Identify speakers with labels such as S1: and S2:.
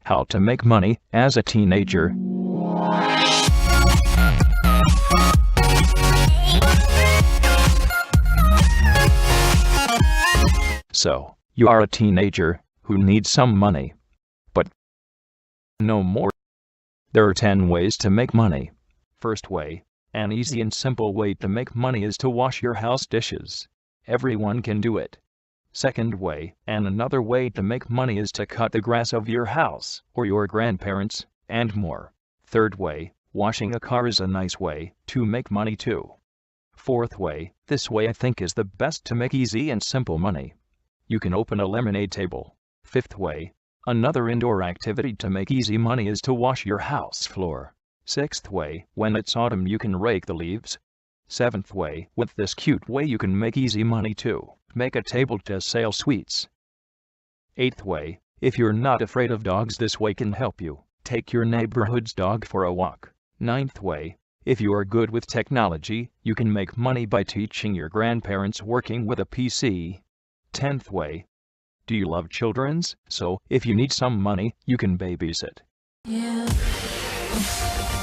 S1: How to make money as a teenager. So, you are a teenager who needs some money, but no more. There are 10 ways to make money. First way, an easy and simple way to make money is to wash your house dishes. Everyone can do it. Second way, and another way to make money is to cut the grass of your house or your grandparents, and more. Third way, washing a car is a nice way to make money too. Fourth way, this way I think is the best to make easy and simple money. You can open a lemonade table. Fifth way, another indoor activity to make easy money is to wash your house floor. Sixth way, when it's autumn you can rake the leaves. Seventh way, with this cute way you can make easy money too. Make a table to sell sweets. Eighth way, if you're not afraid of dogs this way can help you. Take your neighborhood's dog for a walk. Ninth way, if you are good with technology, you can make money by teaching your grandparents working with a PC. 10th way, do you love children's? So, if you need some money, you can babysit. Yeah.